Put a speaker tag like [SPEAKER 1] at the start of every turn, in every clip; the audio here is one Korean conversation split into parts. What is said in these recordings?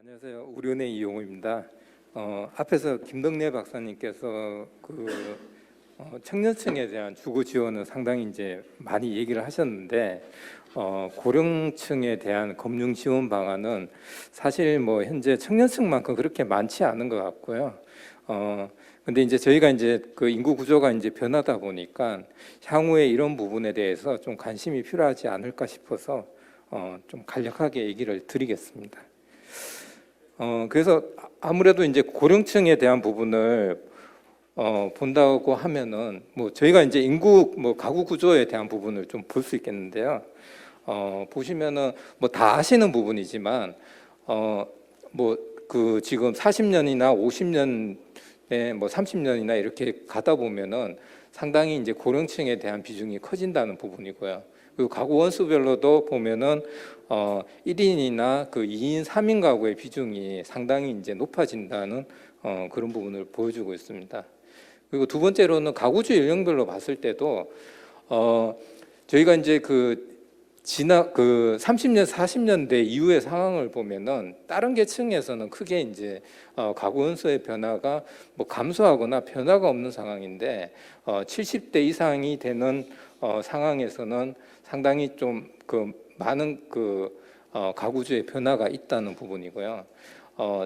[SPEAKER 1] 안녕하세요. 우리은행 이용우입니다. 앞에서 김덕래 박사님께서 청년층에 대한 주거 지원은 상당히 이제 많이 얘기를 하셨는데 고령층에 대한 금융 지원 방안은 사실 뭐 현재 청년층만큼 그렇게 많지 않은 것 같고요. 근데 이제 저희가 이제 그 인구 구조가 이제 변하다 보니까 향후에 이런 부분에 대해서 좀 관심이 필요하지 않을까 싶어서 좀 간략하게 얘기를 드리겠습니다. 그래서 아무래도 이제 고령층에 대한 부분을 본다고 하면은 뭐 저희가 이제 인구 가구 구조에 대한 부분을 좀 볼 수 있겠는데요. 보시면은 뭐 다 아시는 부분이지만 뭐 그 지금 40년이나 50년에 뭐 30년이나 이렇게 가다 보면은 상당히 이제 고령층에 대한 비중이 커진다는 부분이고요. 그리고 가구 원수별로도 보면은 1인이나 그 2인, 3인 가구의 비중이 상당히 이제 높아진다는 그런 부분을 보여주고 있습니다. 그리고 두 번째로는 가구주 연령별로 봤을 때도 저희가 이제 그 30년, 40년대 이후의 상황을 보면은 다른 계층에서는 크게 이제 가구 원수의 변화가 뭐 감소하거나 변화가 없는 상황인데 70대 이상이 되는 상황에서는 상당히 좀 그 많은 가구주의 변화가 있다는 부분이고요.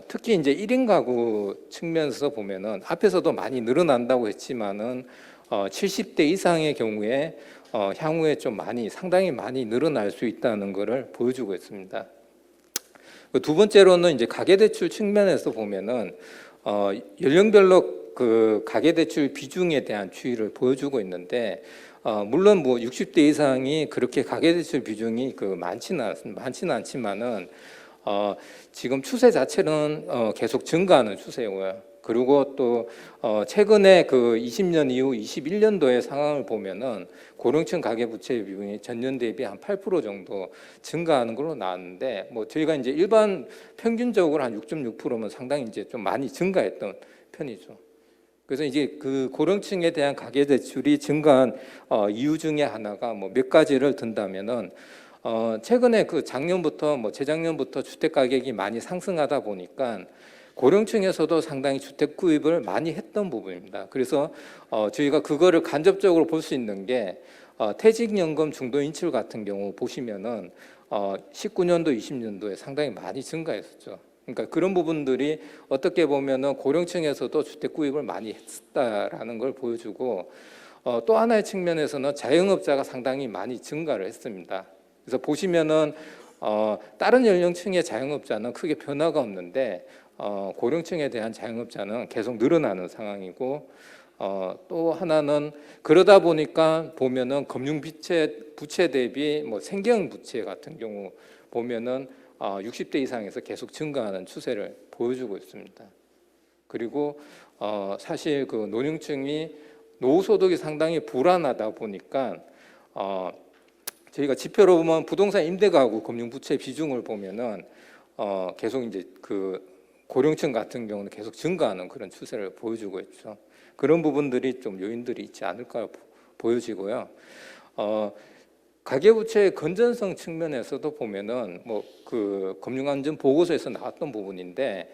[SPEAKER 1] 특히 이제 1인 가구 측면에서 보면은 앞에서도 많이 늘어난다고 했지만은 70대 이상의 경우에 향후에 좀 상당히 많이 늘어날 수 있다는 것을 보여주고 있습니다. 두 번째로는 이제 가계대출 측면에서 보면은 연령별로 그 가계대출 비중에 대한 추이를 보여주고 있는데 물론 뭐 60대 이상이 그렇게 가계대출 비중이 많지는 않지만은 지금 추세 자체는 계속 증가하는 추세고요. 그리고 또 최근에 그 20년 이후 21년도의 상황을 보면은 고령층 가계부채 비중이 전년 대비 한 8% 정도 증가하는 걸로 나왔는데 뭐 저희가 이제 일반 평균적으로 한 6.6%면 상당히 이제 좀 많이 증가했던 편이죠. 그래서 이제 그 고령층에 대한 가계대출이 증가한 이유 중에 하나가 뭐 몇 가지를 든다면은 최근에 그 작년부터 뭐 재작년부터 주택 가격이 많이 상승하다 보니까 고령층에서도 상당히 주택 구입을 많이 했던 부분입니다. 그래서 저희가 그거를 간접적으로 볼 수 있는 게 퇴직연금 중도 인출 같은 경우 보시면은 19년도, 20년도에 상당히 많이 증가했었죠. 그러니까 그런 부분들이 어떻게 보면은 고령층에서도 주택 구입을 많이 했다라는 걸 보여주고 또 하나의 측면에서는 자영업자가 상당히 많이 증가를 했습니다. 그래서 보시면은 다른 연령층의 자영업자는 크게 변화가 없는데 고령층에 대한 자영업자는 계속 늘어나는 상황이고 또 하나는 그러다 보니까 보면은 부채 대비 뭐 생계형 부채 같은 경우 보면은 60대 이상에서 계속 증가하는 추세를 보여주고 있습니다. 그리고 사실 그 노령층이 노후 소득이 상당히 불안하다 보니까 저희가 지표로 보면 부동산 임대가구 금융부채 비중을 보면은 계속 이제 그 고령층 같은 경우는 계속 증가하는 그런 추세를 보여주고 있죠. 그런 부분들이 좀 요인들이 있지 않을까 보여지고요. 가계부채의 건전성 측면에서도 보면은 뭐 그 금융안전 보고서에서 나왔던 부분인데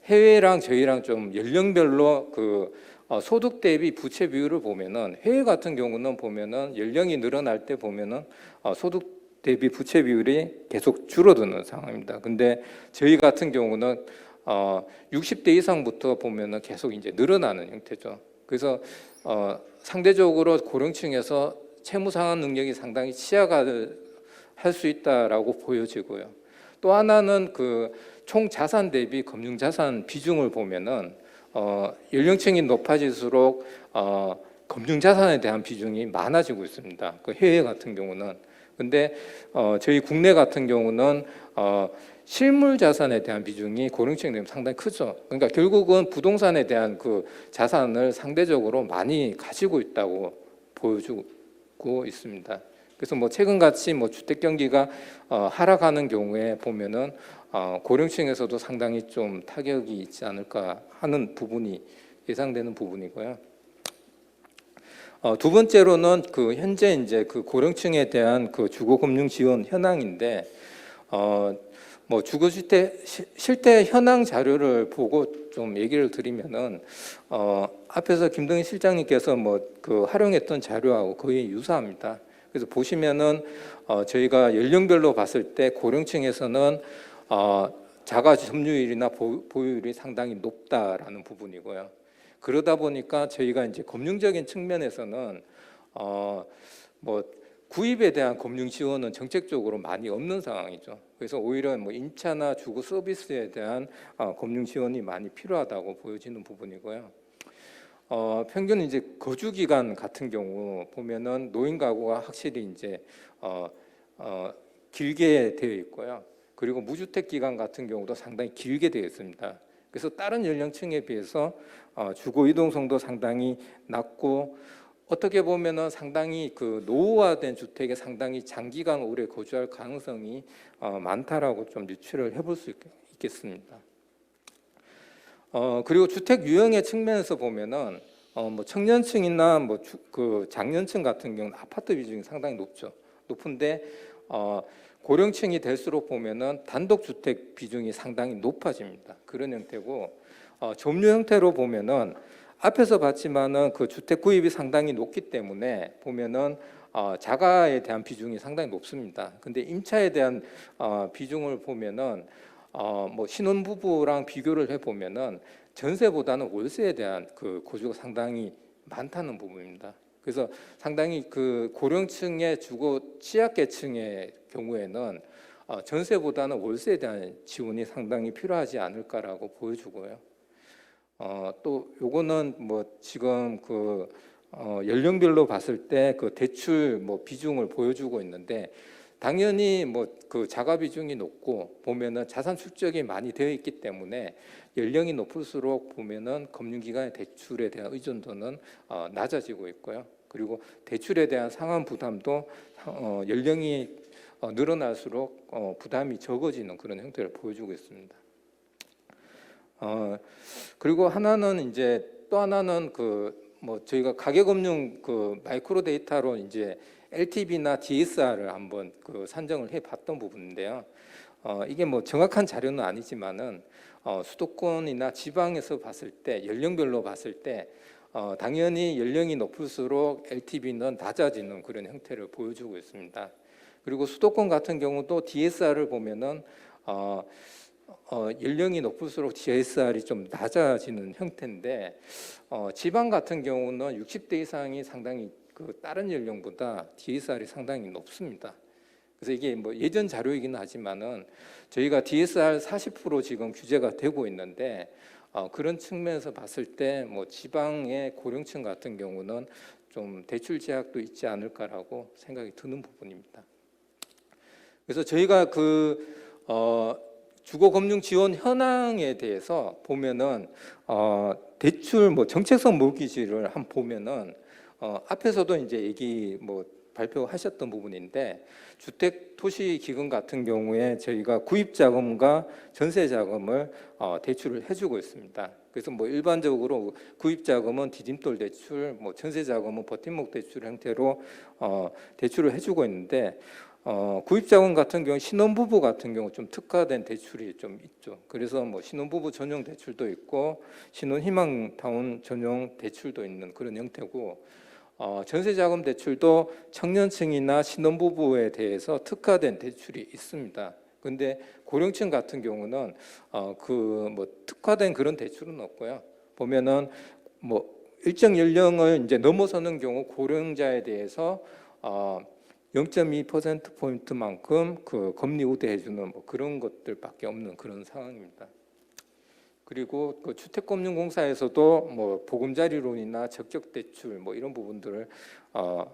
[SPEAKER 1] 해외랑 저희랑 좀 연령별로 그 소득 대비 부채 비율을 보면은 해외 같은 경우는 보면은 연령이 늘어날 때 보면은 소득 대비 부채 비율이 계속 줄어드는 상황입니다. 근데 저희 같은 경우는 60대 이상부터 보면은 계속 이제 늘어나는 형태죠. 그래서 상대적으로 고령층에서 채무 상환 능력이 상당히 취약할 수 있다라고 보여지고요. 또 하나는 그 총 자산 대비 금융 자산 비중을 보면은 연령층이 높아질수록 금융 자산에 대한 비중이 많아지고 있습니다. 그 해외 같은 경우는. 근데 저희 국내 같은 경우는 실물 자산에 대한 비중이 고령층에 되면 상당히 크죠. 그러니까 결국은 부동산에 대한 그 자산을 상대적으로 많이 가지고 있다고 보여주고 있습니다. 그래서 뭐 최근같이 뭐 주택 경기가 하락하는 경우에 보면은 고령층에서도 상당히 좀 타격이 있지 않을까 하는 부분이 예상되는 부분이고요. 두 번째로는 그 현재 이제 그 고령층에 대한 그 주거 금융 지원 현황인데 뭐 주거주택 실태 현황 자료를 보고 좀 얘기를 드리면은 앞에서 김동인 실장님께서 뭐 그 활용했던 자료하고 거의 유사합니다. 그래서 보시면은 저희가 연령별로 봤을 때 고령층에서는 자가 점유율이나 보유율이 상당히 높다라는 부분이고요. 그러다 보니까 저희가 이제 금융적인 측면에서는 뭐 구입에 대한 금융 지원은 정책적으로 많이 없는 상황이죠. 그래서 오히려 뭐 임차나 주거 서비스에 대한 금융 지원이 많이 필요하다고 보여지는 부분이고요. 평균 이제 거주 기간 같은 경우 보면은 노인 가구가 확실히 이제 길게 되어 있고요. 그리고 무주택 기간 같은 경우도 상당히 길게 되어 있습니다. 그래서 다른 연령층에 비해서 주거 이동성도 상당히 낮고 어떻게 보면은 상당히 그 노후화된 주택에 상당히 장기간 오래 거주할 가능성이 많다라고 좀 유추를 해볼 수 있겠습니다. 그리고 주택 유형의 측면에서 보면은 뭐 청년층이나 뭐 그 장년층 같은 경우는 아파트 비중이 상당히 높은데 고령층이 될수록 보면은 단독 주택 비중이 상당히 높아집니다. 그런 형태고 점유 형태로 보면은 앞에서 봤지만은 그 주택 구입이 상당히 높기 때문에 보면은 자가에 대한 비중이 상당히 높습니다. 근데 임차에 대한 비중을 보면은 뭐 신혼부부랑 비교를 해보면은 전세보다는 월세에 대한 그 고주가 상당히 많다는 부분입니다. 그래서 상당히 그 고령층의 주거 취약계층의 경우에는 전세보다는 월세에 대한 지원이 상당히 필요하지 않을까라고 보여주고요. 또 요거는 뭐 지금 그 연령별로 봤을 때 그 대출 뭐 비중을 보여주고 있는데 당연히 뭐 그 자가 비중이 높고 보면은 자산 축적이 많이 되어 있기 때문에 연령이 높을수록 보면은 금융기관의 대출에 대한 의존도는 낮아지고 있고요. 그리고 대출에 대한 상환 부담도 연령이 늘어날수록 부담이 적어지는 그런 형태를 보여주고 있습니다. 그리고 하나는 이제 또 하나는 그 뭐 저희가 가계금융 그 마이크로 데이터로 이제 LTV나 DSR을 한번 그 산정을 해봤던 부분인데요. 이게 뭐 정확한 자료는 아니지만은 수도권이나 지방에서 봤을 때 연령별로 봤을 때 당연히 연령이 높을수록 LTV는 낮아지는 그런 형태를 보여주고 있습니다. 그리고 수도권 같은 경우도 DSR을 보면은 연령이 높을수록 DSR이 좀 낮아지는 형태인데 지방 같은 경우는 60대 이상이 상당히 그 다른 연령보다 DSR이 상당히 높습니다. 그래서 이게 뭐 예전 자료이긴 하지만은 저희가 DSR 40% 지금 규제가 되고 있는데 그런 측면에서 봤을 때 뭐 지방의 고령층 같은 경우는 좀 대출 제약도 있지 않을까라고 생각이 드는 부분입니다. 그래서 저희가 그 주거금융 지원 현황에 대해서 보면은 대출 뭐 정책성 모기지를 한번 보면은 앞에서도 이제 얘기 뭐 발표하셨던 부분인데 주택 토시 기금 같은 경우에 저희가 구입 자금과 전세 자금을 대출을 해주고 있습니다. 그래서 뭐 일반적으로 구입 자금은 디딤돌 대출, 뭐 전세 자금은 버팀목 대출 형태로 대출을 해주고 있는데 구입 자금 같은 경우 신혼부부 같은 경우 좀 특화된 대출이 좀 있죠. 그래서 뭐 신혼부부 전용 대출도 있고 신혼희망타운 전용 대출도 있는 그런 형태고 전세자금 대출도 청년층이나 신혼부부에 대해서 특화된 대출이 있습니다. 근데 고령층 같은 경우는 그 뭐 특화된 그런 대출은 없고요. 보면은 뭐 일정 연령을 이제 넘어서는 경우 고령자에 대해서 0.2% 포인트만큼 그 금리 우대해주는 뭐 그런 것들밖에 없는 그런 상황입니다. 그리고 그 주택금융공사에서도 뭐 보금자리론이나 적격대출 뭐 이런 부분들을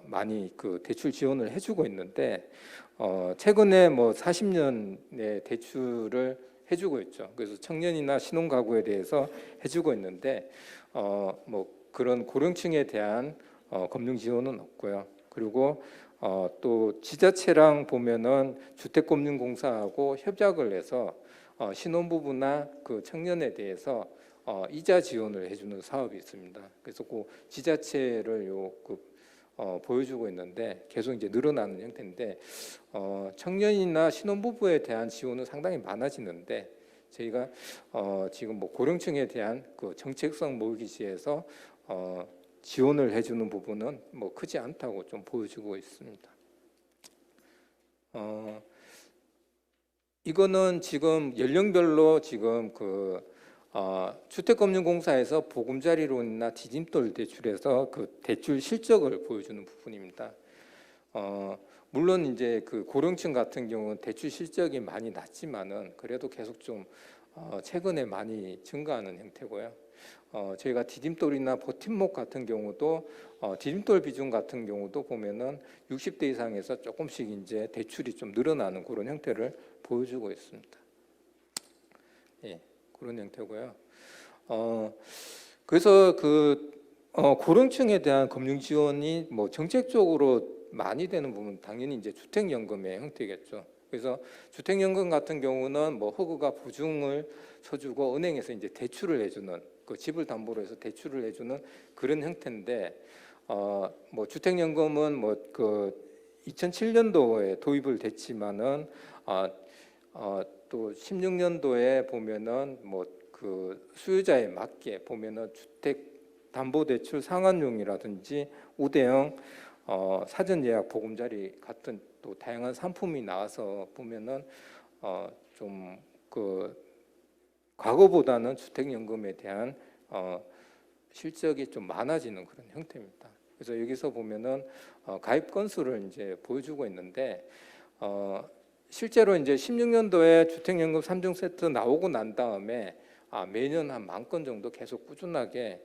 [SPEAKER 1] 많이 그 대출 지원을 해주고 있는데 최근에 뭐 40년의 대출을 해주고 있죠. 그래서 청년이나 신혼가구에 대해서 해주고 있는데 뭐 그런 고령층에 대한 금융 지원은 없고요. 그리고 또 지자체랑 보면은 주택금융공사하고 협약을 해서 신혼부부나 그 청년에 대해서 이자 지원을 해주는 사업이 있습니다. 그래서 그 지자체를 보여주고 있는데 계속 이제 늘어나는 형태인데 청년이나 신혼부부에 대한 지원은 상당히 많아지는데 저희가 지금 뭐 고령층에 대한 그 정책성 모기지에서 지원을 해주는 부분은 뭐 크지 않다고 좀 보여주고 있습니다. 이거는 지금 연령별로 지금 주택금융공사에서 보금자리론이나 디딤돌 대출에서 그 대출 실적을 보여주는 부분입니다. 물론 이제 그 고령층 같은 경우는 대출 실적이 많이 낮지만은 그래도 계속 좀 최근에 많이 증가하는 형태고요. 저희가 디딤돌이나 버팀목 같은 경우도 디딤돌 비중 같은 경우도 보면은 60대 이상에서 조금씩 이제 대출이 좀 늘어나는 그런 형태를 보여주고 있습니다. 예, 그런 형태고요. 그래서 고령층에 대한 금융 지원이 뭐 정책적으로 많이 되는 부분 당연히 이제 주택연금의 형태겠죠. 그래서 주택연금 같은 경우는 뭐 허그가 보증을 서주고 은행에서 이제 대출을 해주는 그 집을 담보로 해서 대출을 해주는 그런 형태인데 뭐 주택연금은 뭐 그 2007년도에 도입을 됐지만은 또 16년도에 보면은 뭐 그 수요자에 맞게 보면은 주택 담보대출 상환용이라든지 우대형 사전 예약 보금자리 같은 또 다양한 상품이 나와서 보면은 좀 그 과거보다는 주택연금에 대한 실적이 좀 많아지는 그런 형태입니다. 그래서 여기서 보면은 가입 건수를 이제 보여주고 있는데 실제로 이제 16년도에 주택연금 3종 세트 나오고 난 다음에 매년 한 10,000건 정도 계속 꾸준하게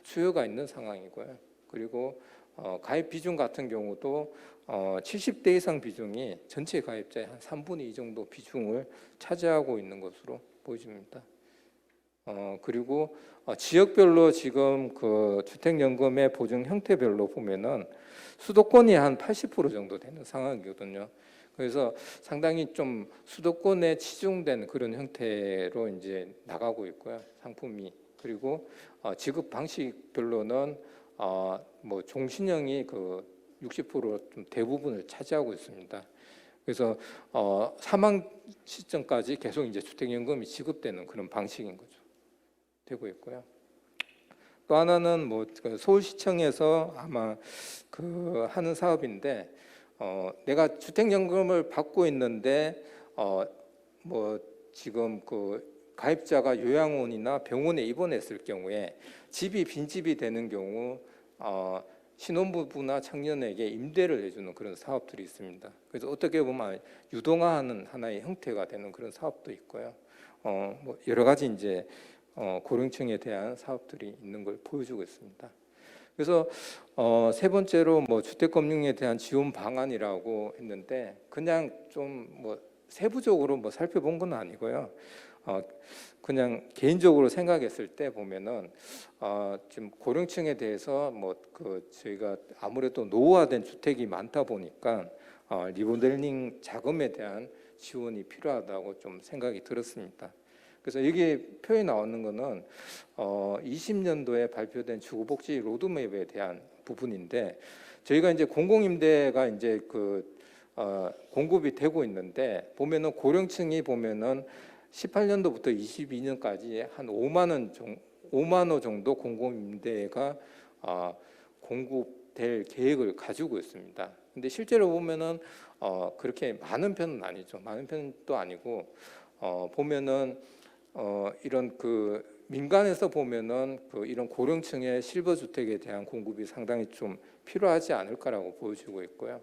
[SPEAKER 1] 수요가 있는 상황이고요. 그리고 가입 비중 같은 경우도 70대 이상 비중이 전체 가입자의 한 3분의 2 정도 비중을 차지하고 있는 것으로 보여집니다. 그리고 지역별로 지금 그 주택연금의 보증 형태별로 보면은 수도권이 한 80% 정도 되는 상황이거든요. 그래서 상당히 좀 수도권에 치중된 그런 형태로 이제 나가고 있고요. 상품이. 그리고 지급 방식별로는 뭐 종신형이 그 60% 대부분을 차지하고 있습니다. 그래서 사망 시점까지 계속 이제 주택연금이 지급되는 그런 방식인 거죠. 되고 있고요. 또 하나는 뭐 서울시청에서 아마 그 하는 사업인데 내가 주택연금을 받고 있는데 뭐 지금 그 가입자가 요양원이나 병원에 입원했을 경우에 집이 빈집이 되는 경우 신혼부부나 청년에게 임대를 해주는 그런 사업들이 있습니다. 그래서 어떻게 보면 유동화하는 하나의 형태가 되는 그런 사업도 있고요. 뭐 여러 가지 이제 고령층에 대한 사업들이 있는 걸 보여주고 있습니다. 그래서 세 번째로 뭐 주택금융에 대한 지원 방안이라고 했는데 그냥 좀 뭐 세부적으로 뭐 살펴본 건 아니고요. 그냥 개인적으로 생각했을 때 보면은 지금 고령층에 대해서 뭐 그 저희가 아무래도 노후화된 주택이 많다 보니까 리모델링 자금에 대한 지원이 필요하다고 좀 생각이 들었습니다. 그래서 여기 표에 나오는 거는 20년도에 발표된 주거복지 로드맵에 대한 부분인데 저희가 이제 공공임대가 이제 공급이 되고 있는데 보면은 고령층이 보면은 18년도부터 22년까지 한 5만 호 정도 공공임대가 공급될 계획을 가지고 있습니다. 근데 실제로 보면은 그렇게 많은 편은 아니죠. 많은 편도 아니고 보면은 이런 그 민간에서 보면은 이런 고령층의 실버 주택에 대한 공급이 상당히 좀 필요하지 않을까라고 보여지고 있고요.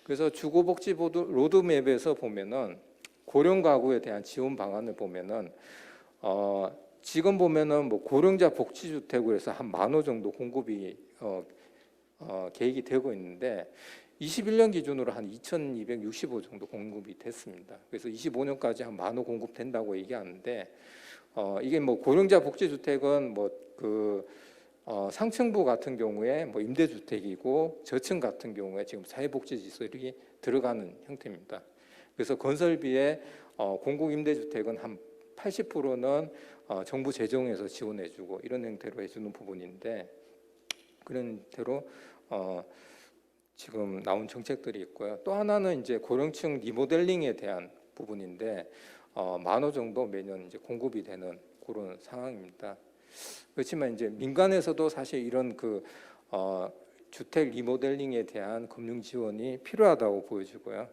[SPEAKER 1] 그래서 주거복지 로드맵에서 보면은 고령 가구에 대한 지원 방안을 보면은 지금 보면은 뭐 고령자 복지주택으로 해서 한 10,000호 정도 공급이 계획이 되고 있는데 21년 기준으로 한 2,265 정도 공급이 됐습니다. 그래서 25년까지 한 10,000호 공급된다고 얘기하는데 이게 뭐 고령자 복지주택은 상층부 같은 경우에 뭐 임대주택이고 저층 같은 경우에 지금 사회복지시설이 들어가는 형태입니다. 그래서 건설비에 공공 임대주택은 한 80%는 정부 재정에서 지원해주고 이런 형태로 해주는 부분인데 그런 형태로 어, 지금 나온 정책들이 있고요. 또 하나는 이제 고령층 리모델링에 대한 부분인데 10,000호 정도 매년 이제 공급이 되는 그런 상황입니다. 그렇지만 이제 민간에서도 사실 이런 주택 리모델링에 대한 금융 지원이 필요하다고 보여지고요.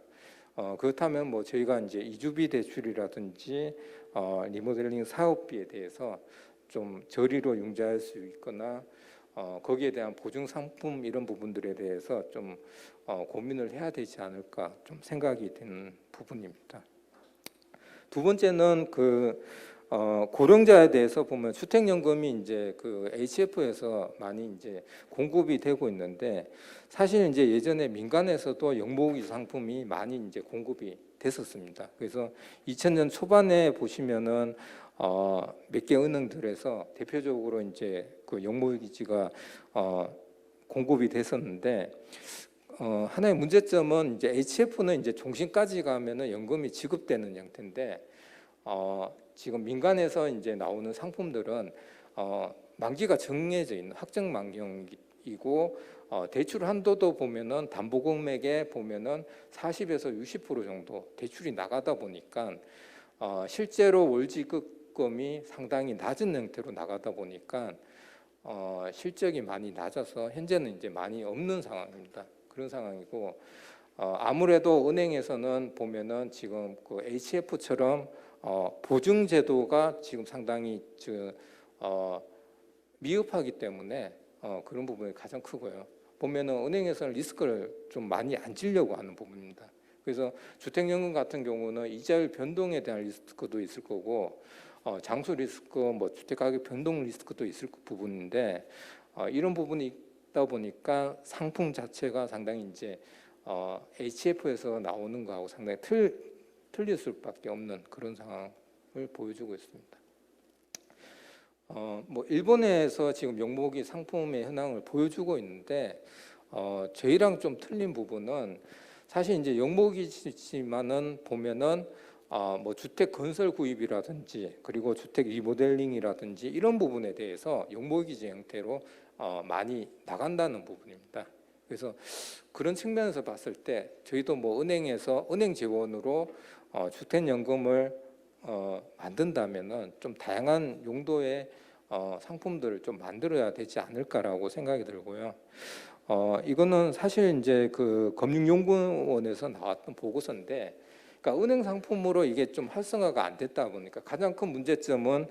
[SPEAKER 1] 그렇다면 뭐 저희가 이제 이주비 대출이라든지 리모델링 사업비에 대해서 좀 저리로 융자할 수 있거나 거기에 대한 보증 상품 이런 부분들에 대해서 좀 고민을 해야 되지 않을까 좀 생각이 드는 부분입니다. 두 번째는 고령자에 대해서 보면 주택연금이 이제 HF에서 많이 이제 공급이 되고 있는데 사실 이제 예전에 민간에서도 영모기 상품이 많이 이제 공급이 됐었습니다. 그래서 2000년 초반에 보시면은 몇 개 은행들에서 대표적으로 이제 영모기지가 공급이 됐었는데 하나의 문제점은 이제 HF는 이제 종신까지 가면은 연금이 지급되는 형태인데 지금 민간에서 이제 나오는 상품들은 만기가 정해져 있는 확정 만기이고 대출 한도도 보면은 담보 금액에 보면은 40에서 60% 정도 대출이 나가다 보니까 실제로 월 지급금이 상당히 낮은 형태로 나가다 보니까 실적이 많이 낮아서 현재는 이제 많이 없는 상황입니다. 그런 상황이고 아무래도 은행에서는 보면은 지금 HF처럼 보증 제도가 지금 상당히 미흡하기 때문에 그런 부분이 가장 크고요. 보면은 은행에서는 리스크를 좀 많이 안 지려고 하는 부분입니다. 그래서 주택연금 같은 경우는 이자율 변동에 대한 리스크도 있을 거고 장수 리스크, 뭐 주택 가격 변동 리스크도 있을 부분인데 이런 부분이 있다 보니까 상품 자체가 상당히 이제 HF에서 나오는 거하고 상당히 틀릴 수밖에 없는 그런 상황을 보여주고 있습니다. 뭐 일본에서 지금 영모기 상품의 현황을 보여주고 있는데 저희랑 좀 틀린 부분은 사실 이제 영모기지만은 보면은 뭐 주택 건설 구입이라든지 그리고 주택 리모델링이라든지 이런 부분에 대해서 영모기지 형태로 많이 나간다는 부분입니다. 그래서 그런 측면에서 봤을 때 저희도 뭐 은행에서 은행 지원으로 주택연금을 만든다면은 좀 다양한 용도의 상품들을 좀 만들어야 되지 않을까라고 생각이 들고요. 이거는 사실 이제 금융연구원에서 나왔던 보고서인데, 그러니까 은행 상품으로 이게 좀 활성화가 안 됐다 보니까 가장 큰 문제점은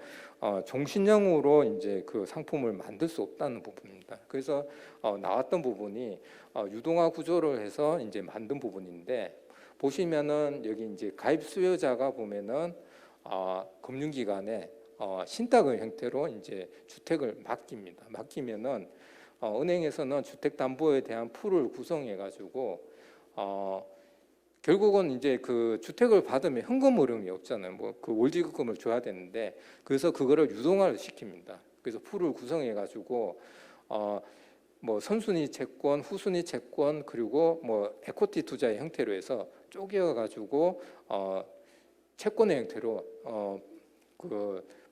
[SPEAKER 1] 종신형으로 이제 상품을 만들 수 없다는 부분입니다. 그래서 나왔던 부분이 유동화 구조를 해서 이제 만든 부분인데 보시면은 여기 이제 가입 수요자가 보면은 금융기관에 신탁의 형태로 이제 주택을 맡깁니다. 맡기면은 은행에서는 주택담보에 대한 풀을 구성해 가지고 결국은 이제 주택을 받으면 현금 흐름이 없잖아요. 뭐 월지급금을 줘야 되는데 그래서 그거를 유동화를 시킵니다. 그래서 풀을 구성해 가지고 뭐 선순위 채권, 후순위 채권 그리고 뭐 에코티 투자의 형태로 해서 쪼개어 가지고 채권의 형태로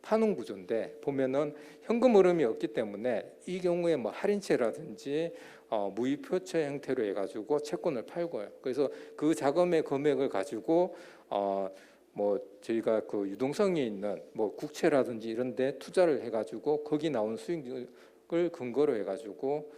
[SPEAKER 1] 파는 구조인데 보면은 현금 흐름이 없기 때문에 이 경우에 뭐 할인채라든지 무이표처 형태로 해가지고 채권을 팔고요. 그래서 그 자금의 금액을 가지고 뭐 저희가 유동성이 있는 뭐 국채라든지 이런데 투자를 해가지고 거기 나온 수익을 근거로 해가지고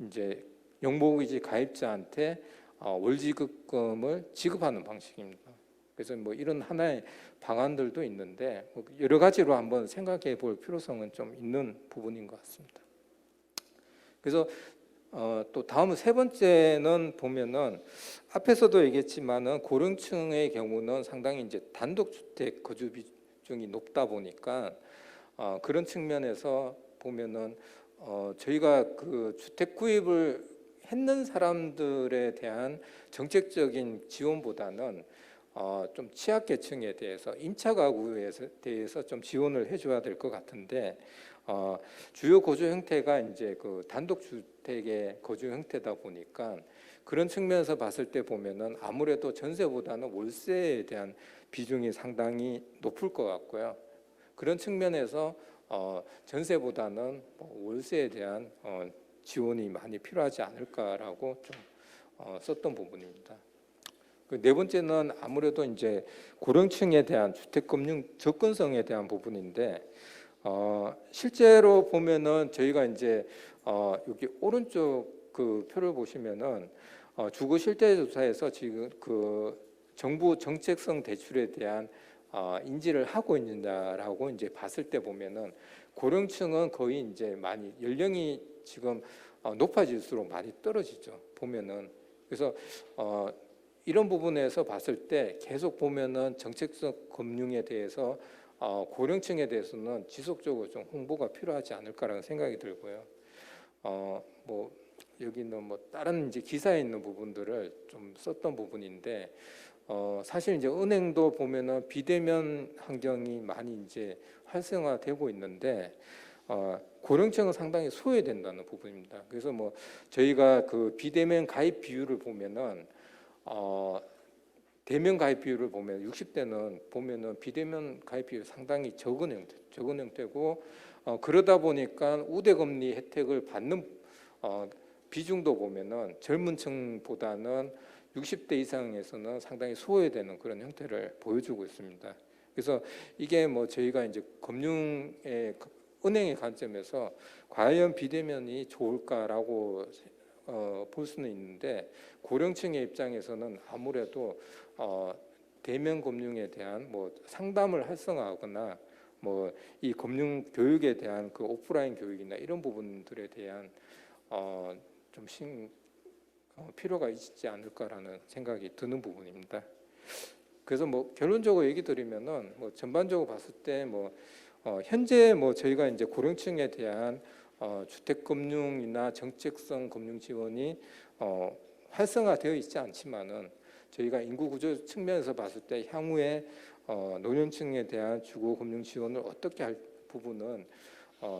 [SPEAKER 1] 이제 영모기지 가입자한테 월지급금을 지급하는 방식입니다. 그래서 뭐 이런 하나의 방안들도 있는데 여러 가지로 한번 생각해 볼 필요성은 좀 있는 부분인 것 같습니다. 그래서 또 다음 세 번째는 보면은 앞에서도 얘기했지만은 고령층의 경우는 상당히 이제 단독주택 거주 비중이 높다 보니까 그런 측면에서 보면은 저희가 주택 구입을 했는 사람들에 대한 정책적인 지원보다는 좀 취약계층에 대해서 임차 가구에 대해서 좀 지원을 해줘야 될 것 같은데 주요 거주 형태가 이제 단독주택의 거주 형태다 보니까 그런 측면에서 봤을 때 보면은 아무래도 전세보다는 월세에 대한 비중이 상당히 높을 것 같고요. 그런 측면에서 전세보다는 월세에 대한 지원이 많이 필요하지 않을까라고 좀 썼던 부분입니다. 그 네 번째는 아무래도 이제 고령층에 대한 주택금융 접근성에 대한 부분인데 실제로 보면은 저희가 이제 여기 오른쪽 그 표를 보시면은 주거 실태 조사에서 지금 그 정부 정책성 대출에 대한 인지를 하고 있느냐라고 이제 봤을 때 보면은 고령층은 거의 이제 많이 연령이 지금 높아질수록 많이 떨어지죠. 보면은 그래서 이런 부분에서 봤을 때 계속 보면은 정책성 금융에 대해서 고령층에 대해서는 지속적으로 좀 홍보가 필요하지 않을까라는 생각이 들고요. 뭐 여기는 뭐 다른 이제 기사에 있는 부분들을 좀 썼던 부분인데 사실 이제 은행도 보면은 비대면 환경이 많이 이제 활성화되고 있는데 고령층은 상당히 소외된다는 부분입니다. 그래서 뭐 저희가 그 비대면 가입 비율을 보면은 대면 가입 비율을 보면 60대는 보면은 비대면 가입 비율 상당히 적은 형태고 그러다 보니까 우대금리 혜택을 받는 비중도 보면은 젊은 층보다는 60대 이상에서는 상당히 소외되는 그런 형태를 보여주고 있습니다. 그래서 이게 뭐 저희가 이제 은행의 관점에서 과연 비대면이 좋을까라고 볼 수는 있는데 고령층의 입장에서는 아무래도 대면 금융에 대한 뭐 상담을 활성화하거나 뭐 이 금융 교육에 대한 그 오프라인 교육이나 이런 부분들에 대한 좀 필요가 있지 않을까라는 생각이 드는 부분입니다. 그래서 뭐 결론적으로 얘기 드리면은 뭐 전반적으로 봤을 때 뭐 현재 뭐 저희가 이제 고령층에 대한 주택금융이나 정책성 금융 지원이 활성화되어 있지 않지만은 저희가 인구 구조 측면에서 봤을 때 향후에 노년층에 대한 주거 금융 지원을 어떻게 할 부분은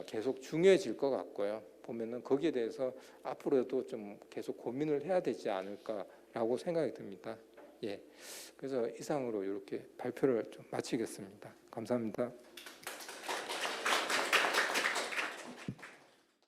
[SPEAKER 1] 계속 중요해질 것 같고요. 보면은 거기에 대해서 앞으로도 좀 계속 고민을 해야 되지 않을까라고 생각이 듭니다. 예, 그래서 이상으로 이렇게 발표를 좀 마치겠습니다. 감사합니다.